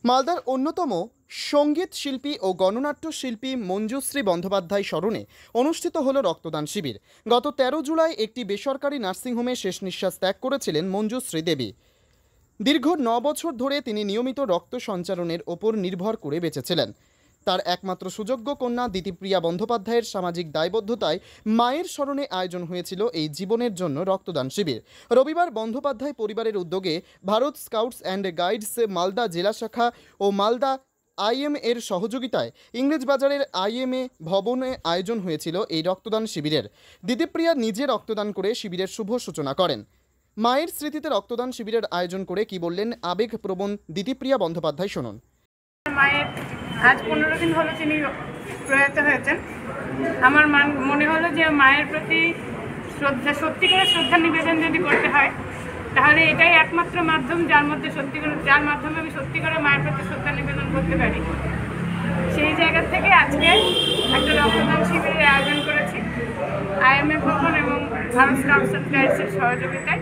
মালদার অন্যতম সঙ্গীত শিল্পী ও গণনাট্য শিল্পী মঞ্জুশ্রী বন্দ্যোপাধ্যায় স্মরণে অনুষ্ঠিত হল রক্তদান শিবির। গত 13 জুলাই একটি বেসরকারি নার্সিংহোমে শেষ নিঃশ্বাস ত্যাগ করেছিলেন মঞ্জুশ্রী দেবী। দীর্ঘ 9 বছর ধরে তিনি নিয়মিত রক্ত সঞ্চালনের ওপর নির্ভর করে বেঁচেছিলেন। তার একমাত্র সুযোগ্য কন্যা দিতিপ্রিয়া বন্দ্যোপাধ্যায়ের সামাজিক দায়বদ্ধতায় মায়ের স্মরণে আয়োজন হয়েছিল এই জীবনের জন্য রক্তদান শিবির। রবিবার বন্দ্যোপাধ্যায় পরিবারের উদ্যোগে Bharat scouts and guides Malda জেলা শাখা ও মালদা IM এর সহযোগিতায় ইংরেজবাজারের IM ভবনে আয়োজন হয়েছিল এই রক্তদান শিবিরের। দিতিপ্রিয়া নিজে রক্তদান করে শিবিরের শুভ সূচনা করেন। মায়ের স্মৃতিতে রক্তদান শিবিরের আয়োজন করে কি বললেন আবেগপ্রবণ দিতিপ্রিয়া বন্দ্যোপাধ্যায়, শুনুন। মায়ের আজ 15 দিন হলো তিনি প্রয়াত হয়েছেন। আমার মনে হলো যে মায়ের প্রতি সত্যিকারের শ্রদ্ধা নিবেদন যদি করতে হয় তাহলে এটাই একমাত্র মাধ্যম যার মাধ্যমে আমি সত্যিকারের মায়ের প্রতি শ্রদ্ধা নিবেদন করতে পারি। সেই জায়গা থেকে আজকে একটা রক্তদান শিবিরের আয়োজন করেছি IM ভবন এবং ভারত স্কাউটস অ্যান্ড গাইডসের সহযোগিতায়।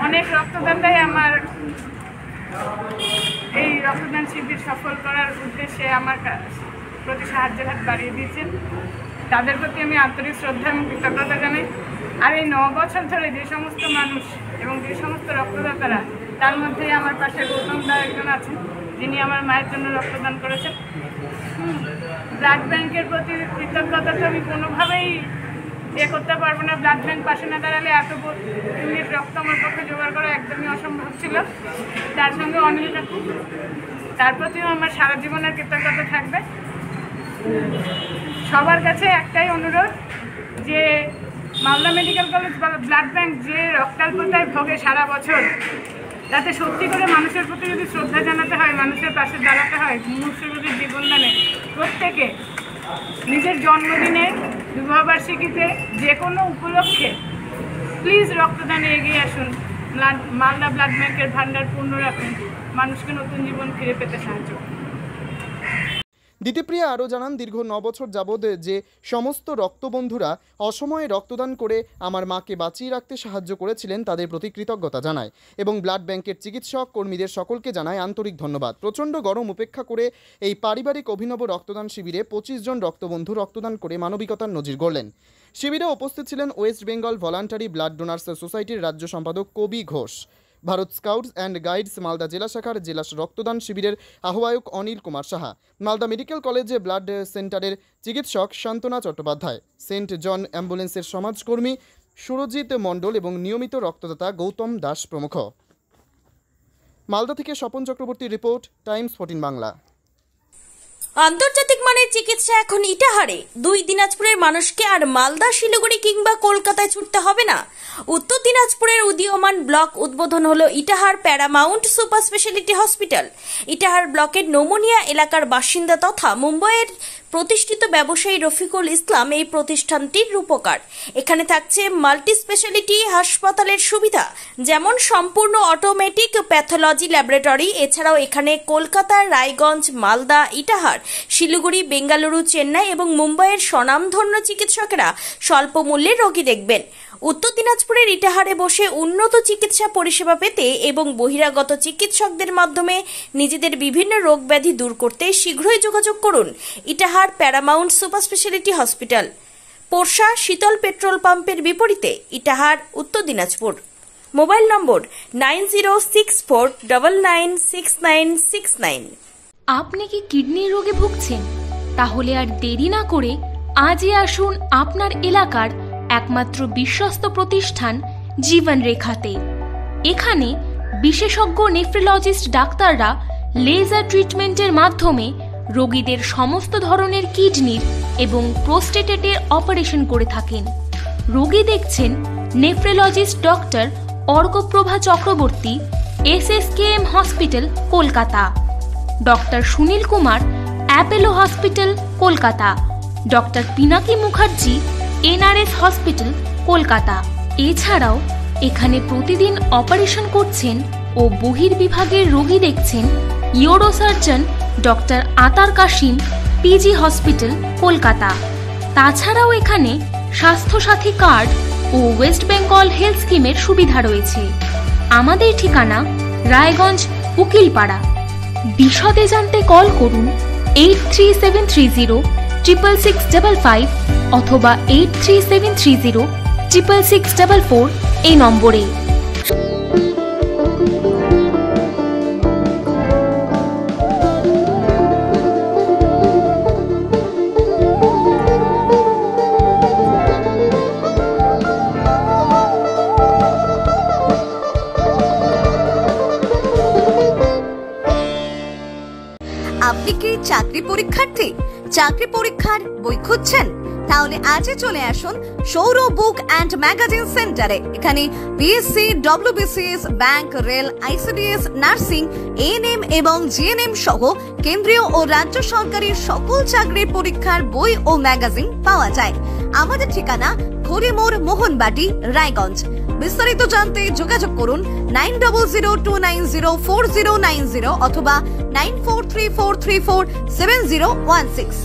অনেক রক্তদাতাই আমার এই রক্তদান শিবির সফল করার উদ্দেশ্যে আমার প্রতি সাহায্যের হাত বাড়িয়ে দিয়েছেন। তাদের প্রতি আমি আন্তরিক শ্রদ্ধা এবং কৃতজ্ঞতা জানাই। আর এই 9 বছর ধরে যে সমস্ত মানুষ এবং যে সমস্ত রক্তদাতারা, তার মধ্যে আমার পাশে গৌতম দা একজন আছেন যিনি আমার মায়ের জন্য রক্তদান করেছেন। ব্লাড ব্যাংকের প্রতি কৃতজ্ঞতা তো আমি কোনোভাবেই করতে পারবো না। ব্লাড ব্যাংক পাশে না দাঁড়ালে এত ইউনিট রক্ত আমার পক্ষে জোগাড় করা একদমই অসম্ভব ছিল। তার সঙ্গে অনিল কাকু, তার প্রতিও আমার সারা জীবনের কৃতজ্ঞতা থাকবে। সবার কাছে একটাই অনুরোধ যে Malda medical college blood bank যে রক্তাল্পতায় ভোগে সারা বছর, যাতে সত্যি করে মানুষের প্রতি যদি শ্রদ্ধা জানাতে হয়, মানুষের পাশে দাঁড়াতে হয়, মুমূর্ষুদের জীবনদানে প্রত্যেকে নিজের জন্মদিনে, বিবাহবার্ষিকীতে, যে কোনো উপলক্ষে প্লিজ রক্তদানে এগিয়ে আসুন। মালদা ব্লাড ব্যাংকের ভান্ডার পূর্ণ রাখুন, মানুষকে নতুন জীবন ফিরে পেতে সাহায্য করুন। দিতিপ্রিয়া আরও জানান, দীর্ঘ 9 বছর যাবৎ যে সমস্ত রক্তবন্ধুরা অসময়ে রক্তদান করে আমার মাকে বাঁচিয়ে রাখতে সাহায্য করেছিলেন তাদের প্রতি কৃতজ্ঞতা জানায় এবং ব্লাড ব্যাংকের চিকিৎসক কর্মীদের সকলকে জানায় আন্তরিক ধন্যবাদ। প্রচণ্ড গরম উপেক্ষা করে এই পারিবারিক অভিনব রক্তদান শিবিরে 25 জন রক্তবন্ধু রক্তদান করে মানবিকতার নজির গড়লেন। শিবিরে উপস্থিত ছিলেন West Bengal voluntary blood donors সোসাইটির রাজ্য সম্পাদক কবি Ghosh, Bharat scouts and guides Malda জেলা শাখার জেলা রক্তদান শিবিরের আহ্বায়ক অনিল কুমার সাহা, মালদা মেডিকেল কলেজে ব্লাড সেন্টারের চিকিৎসক শান্তনা চট্টোপাধ্যায়, সেন্ট জন অ্যাম্বুলেন্সের সমাজকর্মী সুরজিৎ মণ্ডল এবং নিয়মিত রক্তদাতা গৌতম দাস প্রমুখ। মালদা থেকে স্বপন চক্রবর্তীর রিপোর্ট, টাইমস 14 বাংলা। আন্তর্জাতিক মানের চিকিৎসা এখন ইটাহারে। 2 দিনাজপুরের মানুষকে আর মালদা, শিলিগুড়ি কিংবা কলকাতায় ছুটতে হবে না। উত্তর দিনাজপুরের উদীয়মান ব্লক উদ্বোধন হলো Itahar Paramount super speciality hospital. Itahar ব্লকের নোমোনিয়া এলাকার বাসিন্দা তথা মুম্বাইয়ের প্রতিষ্ঠিত ব্যবসায়ী রফিকুল ইসলাম এই প্রতিষ্ঠানটির রূপকার। এখানে থাকছে মাল্টি স্পেশালিটি হাসপাতালের সুবিধা, যেমন সম্পূর্ণ অটোমেটিক প্যাথোলজি ল্যাবরেটরি। এছাড়াও এখানে কলকাতা, রায়গঞ্জ, মালদা, ইটাহার, শিলিগুড়ি, বেঙ্গালুরু, চেন্নাই এবং মুম্বাইয়ের স্বনামধন্য চিকিৎসকেরা স্বল্প মূল্যে রোগী দেখবেন। উত্তর দিনাজপুরের ইটাহারে বসে উন্নত চিকিৎসা পরিষেবা পেতে এবং বহিরাগত চিকিৎসকদের মাধ্যমে নিজেদের বিভিন্ন রোগ ব্যাধি দূর করতে শীঘ্রই যোগাযোগ করুন Itahar Paramount super speciality hospital, Porsha Sheetal petrol পাম্পের বিপরীতে, ইটাহার, উত্তর দিনাজপুর। মোবাইল নম্বর 9064996969। আপনি কি কিডনি রোগে ভুগছেন? তাহলে আর দেরি না করে আজই আসুন আপনার এলাকার একমাত্র বিশ্বস্ত প্রতিষ্ঠান জীবন রেখাতে। এখানে বিশেষজ্ঞ নেফ্রোলজিস্ট ডাক্তাররা লেজার ট্রিটমেন্টের মাধ্যমে রোগীদের সমস্ত ধরনের কিডনির এবং প্রোস্টেটের অপারেশন করে থাকেন। রোগী দেখছেন nephrologist doctor Arkaprava Chakraborty, SSKM hospital, Kolkata; doctor Sunil Kumar, Apollo hospital, Kolkata; doctor Pinaki Mukherjee, NRS hospital, Kolkata. এছাড়াও এখানে প্রতিদিন অপারেশন করছেন ও বহির্বিভাগের রোগী দেখছেন ইউরোসার্জন ডক্টর আতার কাশিম, PG হসপিটাল, কলকাতা। তাছাড়াও এখানে স্বাস্থ্যসাথী কার্ড ও ওয়েস্ট বেঙ্গল হেলথ স্কিমের সুবিধা রয়েছে। আমাদের ঠিকানা রায়গঞ্জ উকিলপাড়া। বিশদে জানতে কল করুন 8373306655 অথবা 8373306644 এই নম্বরে। আপনি কি চাকরি পরীক্ষার্থী? চাকরি পরীক্ষার বই খুঁজছেন? তাহলে আজই চলে আসুন সৌর বুক অ্যান্ড ম্যাগাজিন সেন্টারে। এখানে BSc, WBCS, bank, rail, ICDS, nursing, ANM এবং জিএনএম সহ কেন্দ্রীয় ও রাজ্য সরকারের সকল চাকরির পরীক্ষার বই ও ম্যাগাজিন পাওয়া যায়। আমাদের ঠিকানা খড়িমোড়, মোহনবাটি, রায়গঞ্জ। বিস্তারিত জানতে যোগাযোগ করুন 9002904090 অথবা 9434347016।